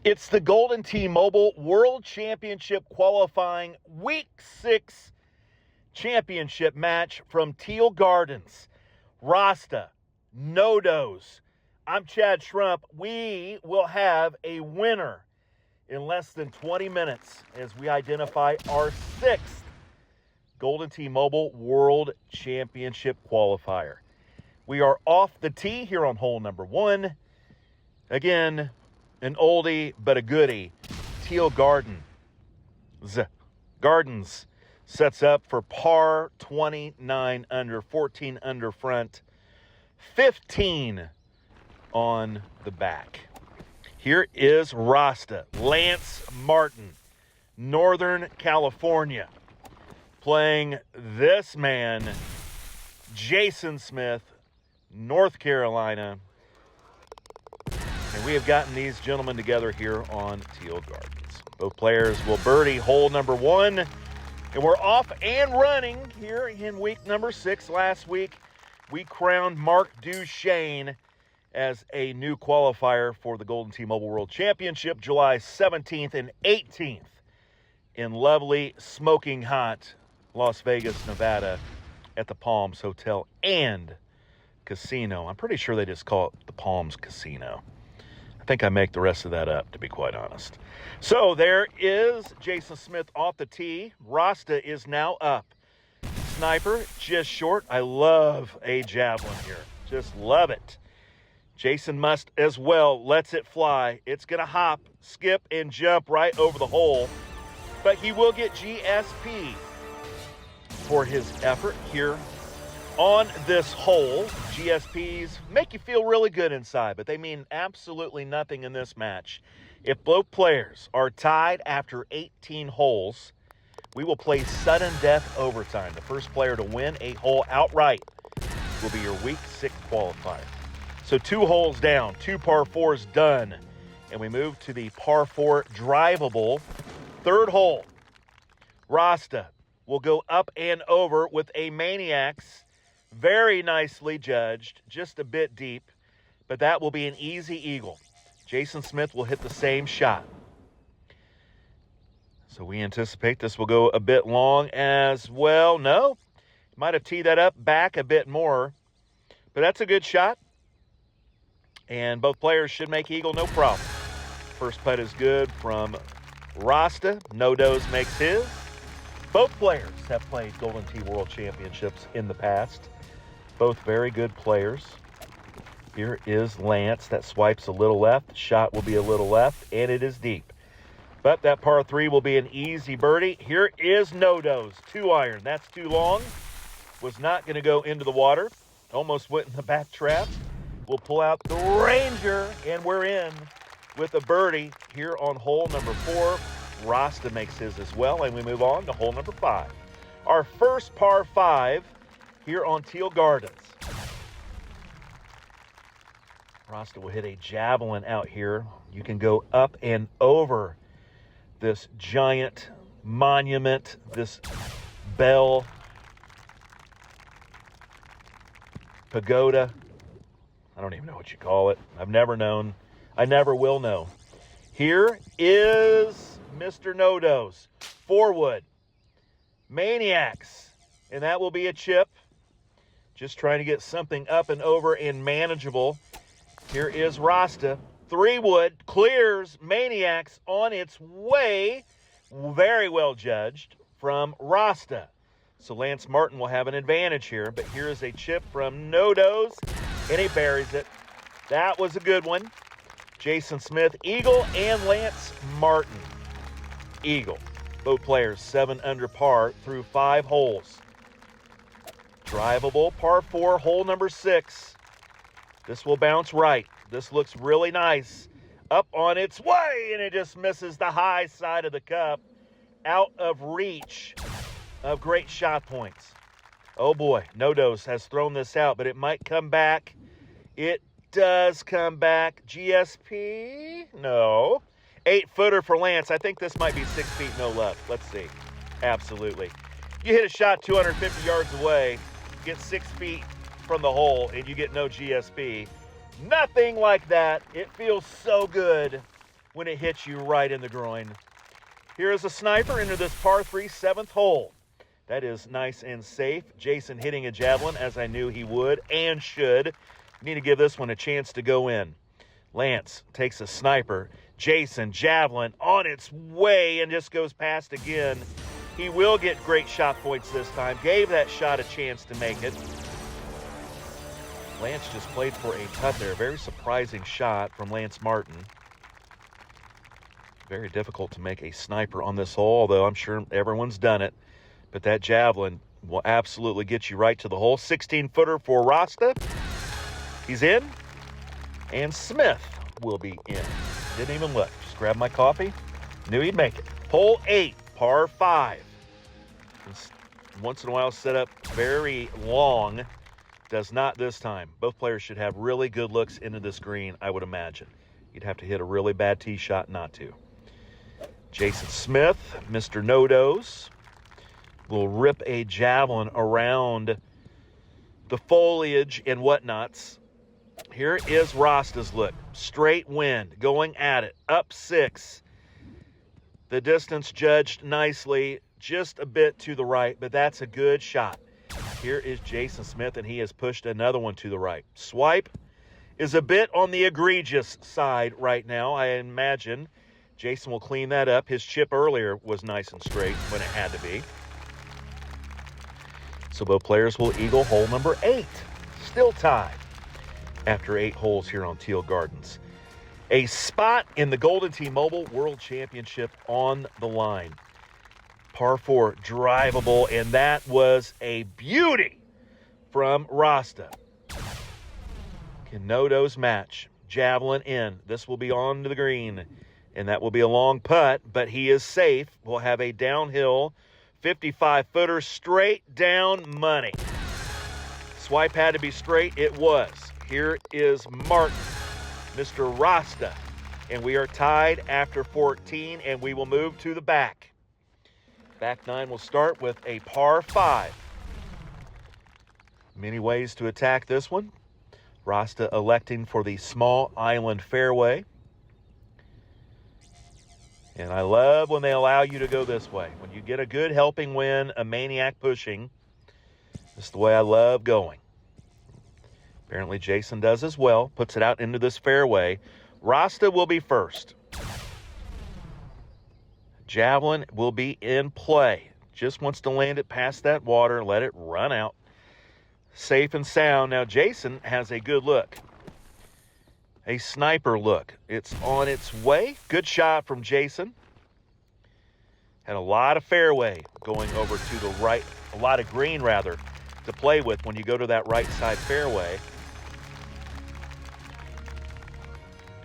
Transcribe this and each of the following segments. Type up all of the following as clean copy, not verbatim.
It's the Golden T-Mobile World Championship qualifying Week 6 championship match from Teal Gardens. Rasta, Nodoz. I'm Chad Shrump. We will have a winner in less than 20 minutes as we identify our 6th Golden T-Mobile World Championship qualifier. We are off the tee here on hole number 1. Again, an oldie but a goodie. Teal Gardens sets up for par 29 under, 14 under front, 15 on the back. Here is Rasta, Lance Martin, Northern California, playing this man, Jason Smith, North Carolina. And we have gotten these gentlemen together here on Teal Gardens. Both players will birdie hole number 1. And we're off and running here in week number 6. Last week, we crowned Mark Duchesne as a new qualifier for the Golden T-Mobile World Championship, July 17th and 18th in lovely, smoking hot Las Vegas, Nevada at the Palms Hotel and Casino. I'm pretty sure they just call it the Palms Casino. I think I make the rest of that up, to be quite honest. So there is Jason Smith off the tee. Rasta is now up. Sniper, just short. I love a javelin here. Just love it. Jason must as well. Lets it fly. It's going to hop, skip, and jump right over the hole. But he will get GSP for his effort here on this hole. GSPs make you feel really good inside, but they mean absolutely nothing in this match. If both players are tied after 18 holes, we will play sudden death overtime. The first player to win a hole outright will be your week 6 qualifier. So 2 holes down, 2 par 4s done, and we move to the par 4 drivable 3rd hole. Rasta will go up and over with a Maniacs. Very nicely judged, just a bit deep, but that will be an easy eagle. Jason Smith will hit the same shot. So we anticipate this will go a bit long as well. No, might have teed that up back a bit more, but that's a good shot. And both players should make eagle, no problem. First putt is good from Rasta. Nodoz makes his. Both players have played Golden T World Championships in the past. Both very good players. Here is Lance. That swipes a little left. The shot will be a little left, and it is deep. But that par 3 will be an easy birdie. Here is Nodoz. 2-iron. That's too long. Was not going to go into the water. Almost went in the back trap. We'll pull out the Ranger, and we're in with a birdie here on hole number 4. Rasta makes his as well, and we move on to hole number 5. Our first par 5 here on Teal Gardens. Rasta will hit a javelin out here. You can go up and over this giant monument, this bell, pagoda. I don't even know what you call it. I've never known. I never will know. Here is Mr. Nodoz. 4-wood. Maniacs. And that will be a chip. Just trying to get something up and over and manageable. Here is Rasta. 3-wood. Clears Maniacs on its way. Very well judged from Rasta. So Lance Martin will have an advantage here. But here is a chip from Nodoz. And he buries it. That was a good one. Jason Smith, eagle, and Lance Martin, eagle. Both players 7 under par through 5 holes. Drivable par 4, hole number 6. This will bounce right. This looks really nice. Up on its way, and it just misses the high side of the cup. Out of reach of great shot points. Oh boy, Nodoz has thrown this out, but it might come back. It does come back. GSP? No. 8-footer for Lance. I think this might be 6 feet, no left. Let's see. Absolutely. You hit a shot 250 yards away, get 6 feet from the hole, and you get no GSP. Nothing like that. It feels so good when it hits you right in the groin. Here is a sniper into this par 3 7th hole. That is nice and safe. Jason hitting a javelin as I knew he would and should. Need to give this one a chance to go in. Lance takes a sniper. Jason, javelin on its way and just goes past again. He will get great shot points this time. Gave that shot a chance to make it. Lance just played for a putt there. Very surprising shot from Lance Martin. Very difficult to make a sniper on this hole, although I'm sure everyone's done it. But that javelin will absolutely get you right to the hole. 16-footer for Rasta. He's in. And Smith will be in. Didn't even look. Just grabbed my coffee. Knew he'd make it. Hole 8, par 5. Once in a while set up very long. Does not this time. Both players should have really good looks into this green, I would imagine. You'd have to hit a really bad tee shot not to. Jason Smith, Mr. Nodoz, will rip a javelin around the foliage and whatnots. Here is Rasta's look. Straight wind, going at it. Up 6. The distance judged nicely, just a bit to the right, but that's a good shot. Here is Jason Smith, and he has pushed another one to the right. Swipe is a bit on the egregious side right now, I imagine. Jason will clean that up. His chip earlier was nice and straight when it had to be. So both players will eagle hole number 8. Still tied after 8 holes here on Teal Gardens. A spot in the Golden T-Mobile World Championship on the line. Par 4, drivable, and that was a beauty from Rasta. Can Nodoz match? Javelin in. This will be on to the green, and that will be a long putt, but he is safe. We'll have a downhill 55-footer straight down money. Swipe had to be straight. It was. Here is Martin, Mr. Rasta, and we are tied after 14, and we will move to the back. Back 9 will start with a par 5. Many ways to attack this one. Rasta electing for the small island fairway. And I love when they allow you to go this way. When you get a good helping wind, a maniac pushing, this is the way I love going. Apparently Jason does as well. Puts it out into this fairway. Rasta will be first. Javelin will be in play. Just wants to land it past that water, let it run out. Safe and sound. Now Jason has a good look. A sniper look. It's on its way. Good shot from Jason. Had a lot of fairway going over to the right. A lot of green, rather, to play with when you go to that right side fairway.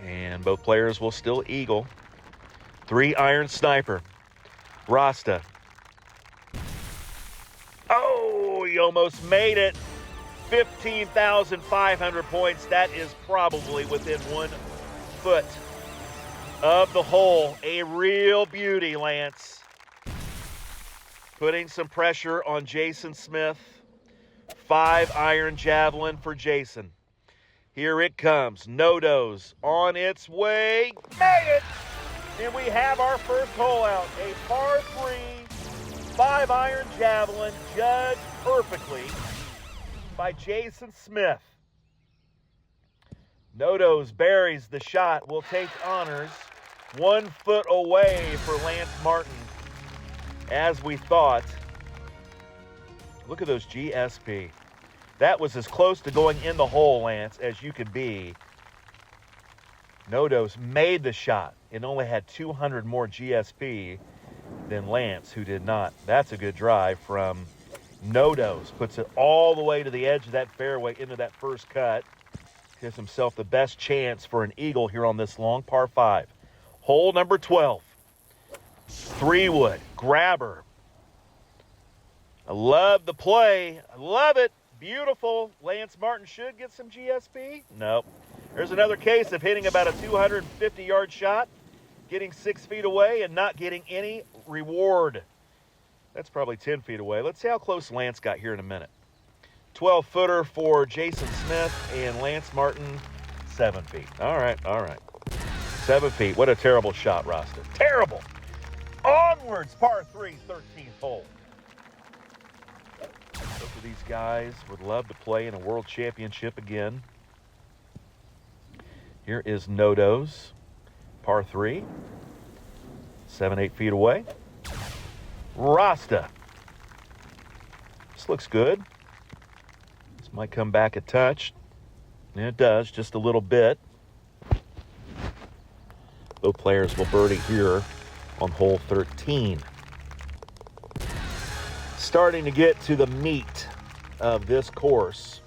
And both players will still eagle. 3-iron sniper. Rasta. Oh, he almost made it. 15,500 points. That is probably within 1 foot of the hole. A real beauty, Lance. Putting some pressure on Jason Smith. 5-iron javelin for Jason. Here it comes. Nodoz on its way. Made it! And we have our first hole out. A par 3, 5-iron javelin, judged perfectly by Jason Smith. Nodoz buries the shot. Will take honors. 1 foot away for Lance Martin, as we thought. Look at those GSP. That was as close to going in the hole, Lance, as you could be. Nodoz made the shot and only had 200 more GSP than Lance, who did not. That's a good drive from Nodoz. Puts it all the way to the edge of that fairway into that first cut. Gives himself the best chance for an eagle here on this long par 5. Hole number 12. 3-wood. Grabber. I love the play. I love it. Beautiful. Lance Martin should get some GSP. Nope. There's another case of hitting about a 250-yard shot, getting 6 feet away, and not getting any reward. That's probably 10 feet away. Let's see how close Lance got here in a minute. 12-footer for Jason Smith, and Lance Martin, 7 feet. All right, all right. 7 feet. What a terrible shot, Rasta. Terrible. Onwards, par 3, 13th hole. Both of these guys would love to play in a world championship again. Here is Nodoz, par 3, 7-8 feet away. Rasta. This looks good. This might come back a touch. And it does, just a little bit. Both players will birdie here on hole 13. Starting to get to the meat of this course.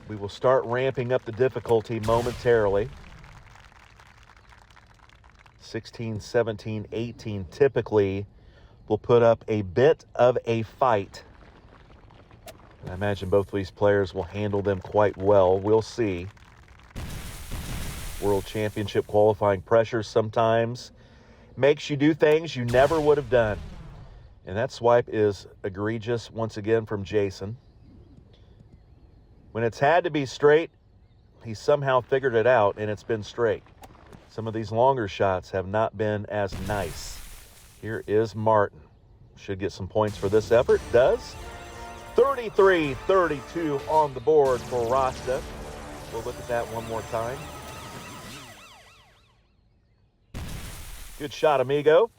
We will start ramping up the difficulty momentarily. 16, 17, 18 typically will put up a bit of a fight. I imagine both of these players will handle them quite well. We'll see. World Championship qualifying pressure sometimes makes you do things you never would have done. And that swipe is egregious once again from Jason. When it's had to be straight, he somehow figured it out and it's been straight. Some of these longer shots have not been as nice. Here is Martin. Should get some points for this effort. Does. 33-32 on the board for Rasta. We'll look at that one more time. Good shot, amigo.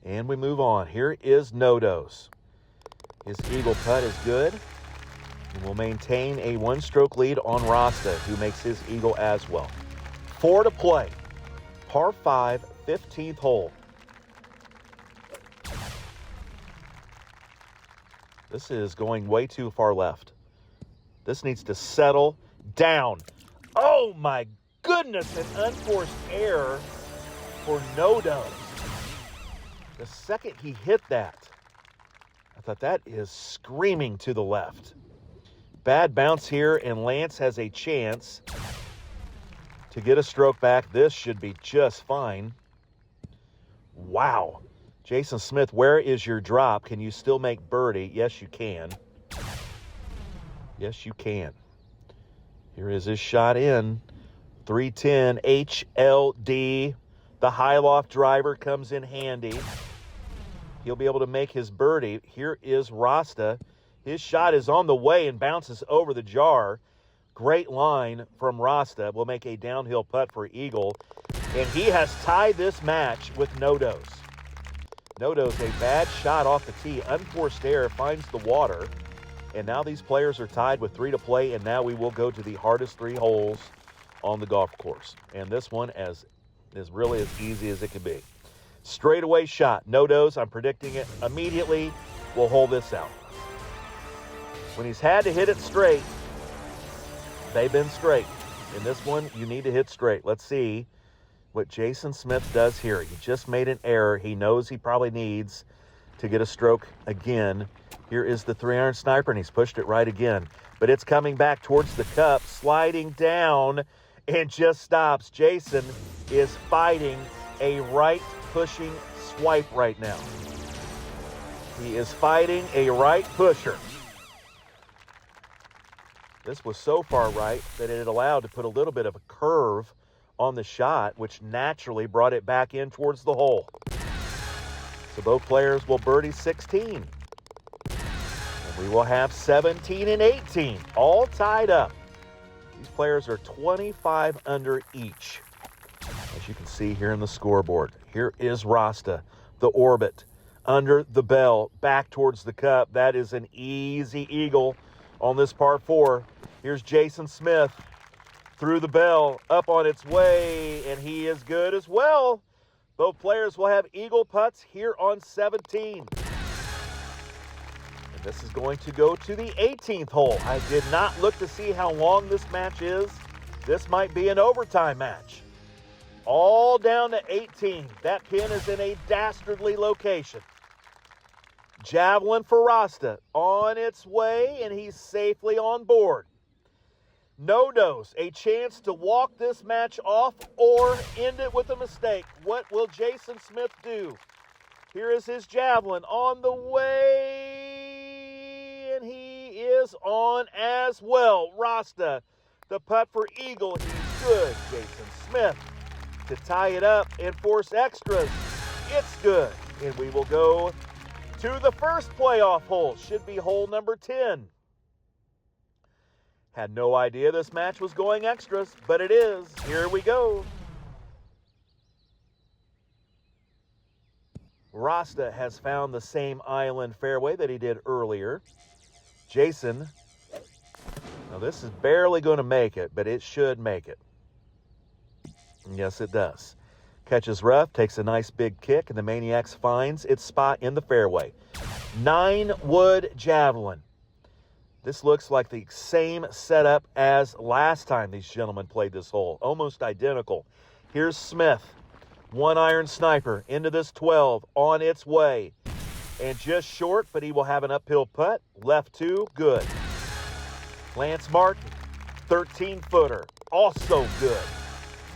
And we move on. Here is Nodoz. His eagle putt is good. And will maintain a one-stroke lead on Rasta, who makes his eagle as well. 4 to play. Par 5, 15th hole. This is going way too far left. This needs to settle down. Oh my goodness, an unforced error for Nodoz. The second he hit that, I thought that is screaming to the left. Bad bounce here, and Lance has a chance to get a stroke back. This should be just fine. Wow. Jason Smith, where is your drop? Can you still make birdie? Yes, you can. Yes, you can. Here is his shot in. 310 HLD. The high loft driver comes in handy. He'll be able to make his birdie. Here is Rasta. His shot is on the way and bounces over the jar. Great line from Rasta. Will make a downhill putt for eagle. And he has tied this match with Nodoz. Nodoz, a bad shot off the tee. Unforced error, finds the water. And now these players are tied with 3 to play. And now we will go to the hardest 3 holes on the golf course. And this one is really as easy as it can be. Straightaway shot. Nodoz, I'm predicting it immediately, will hold this out. When he's had to hit it straight, they've been straight. In this one, you need to hit straight. Let's see what Jason Smith does here. He just made an error. He knows he probably needs to get a stroke again. Here is the 3-iron sniper, and he's pushed it right again. But it's coming back towards the cup, sliding down, and just stops. Jason is fighting a right-pushing swipe right now. He is fighting a right pusher. This was so far right that it allowed to put a little bit of a curve on the shot, which naturally brought it back in towards the hole. So both players will birdie 16. And we will have 17 and 18, all tied up. These players are 25 under each, as you can see here in the scoreboard. Here is Rasta, the orbit, under the bell, back towards the cup. That is an easy eagle on this par 4. Here's Jason Smith through the bell, up on its way, and he is good as well. Both players will have eagle putts here on 17. And this is going to go to the 18th hole. I did not look to see how long this match is. This might be an overtime match. All down to 18. That pin is in a dastardly location. Javelin for Rasta on its way, and he's safely on board. Nodoz, a chance to walk this match off or end it with a mistake. What will Jason Smith do? Here is his javelin on the way, and he is on as well. Rasta, the putt for eagle. He's good. Jason Smith to tie it up and force extras. It's good. And we will go to the first playoff hole. Should be hole number 10. Had no idea this match was going extras, but it is. Here we go. Rasta has found the same island fairway that he did earlier. Jason, now this is barely going to make it, but it should make it. Yes, it does. Catches rough, takes a nice big kick, and the Maniacs finds its spot in the fairway. 9-wood javelin. This looks like the same setup as last time these gentlemen played this hole. Almost identical. Here's Smith. 1-iron sniper into this 12 on its way. And just short, but he will have an uphill putt. Left 2, good. Lance Martin, 13-footer, also good.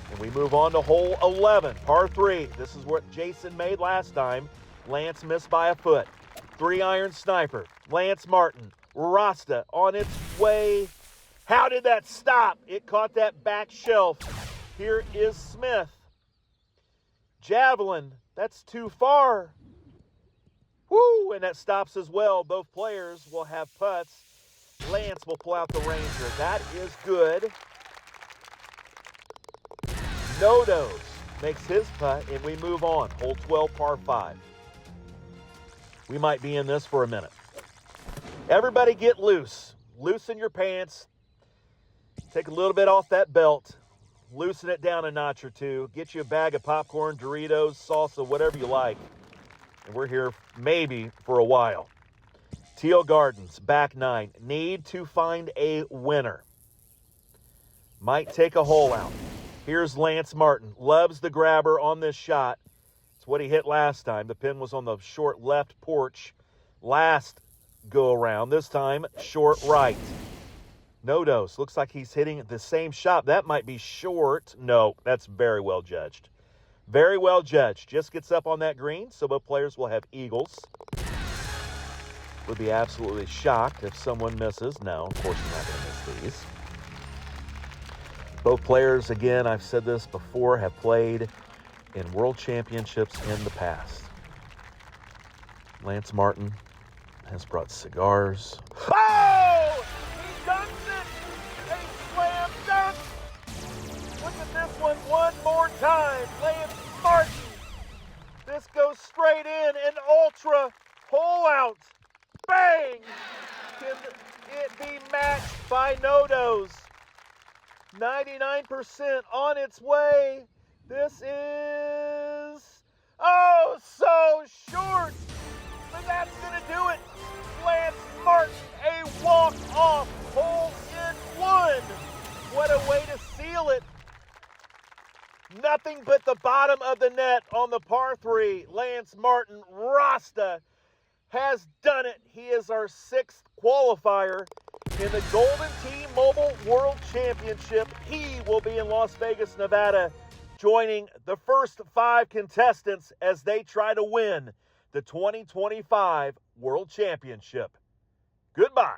And we move on to hole 11, par 3. This is what Jason made last time. Lance missed by a foot. 3-iron sniper. Lance Martin. Rasta on its way. How did that stop? It caught that back shelf. Here is Smith. Javelin. That's too far. Woo! And that stops as well. Both players will have putts. Lance will pull out the Ranger. That is good. Nodoz makes his putt, and we move on. Hole 12, par 5. We might be in this for a minute. Everybody get loose. Loosen your pants. Take a little bit off that belt. Loosen it down a notch or two. Get you a bag of popcorn, Doritos, salsa, whatever you like. And we're here maybe for a while. Teal Gardens, back 9. Need to find a winner. Might take a hole out. Here's Lance Martin. Loves the grabber on this shot. It's what he hit last time. The pin was on the short left porch last go around. This time, short right. Nodoz. Looks like he's hitting the same shot. That might be short. No, that's very well judged. Very well judged. Just gets up on that green, so both players will have eagles. Would be absolutely shocked if someone misses. No, of course you're not going to miss these. Both players, again, I've said this before, have played in world championships in the past. Lance Martin has brought cigars. Oh! He dunks it! A slam dunk! Look at this one more time. Lance Martin. This goes straight in, an ultra hole out. Bang! Can it be matched by Nodoz? 99% on its way. This is, oh, so short. But that's going to do it. Lance Martin, a walk-off hole in one. What a way to seal it. Nothing but the bottom of the net on the par 3. Lance Martin, Rasta, has done it. He is our 6th qualifier in the Golden T-Mobile World Championship. He will be in Las Vegas, Nevada, joining the first 5 contestants as they try to win the 2025 World Championship. Goodbye.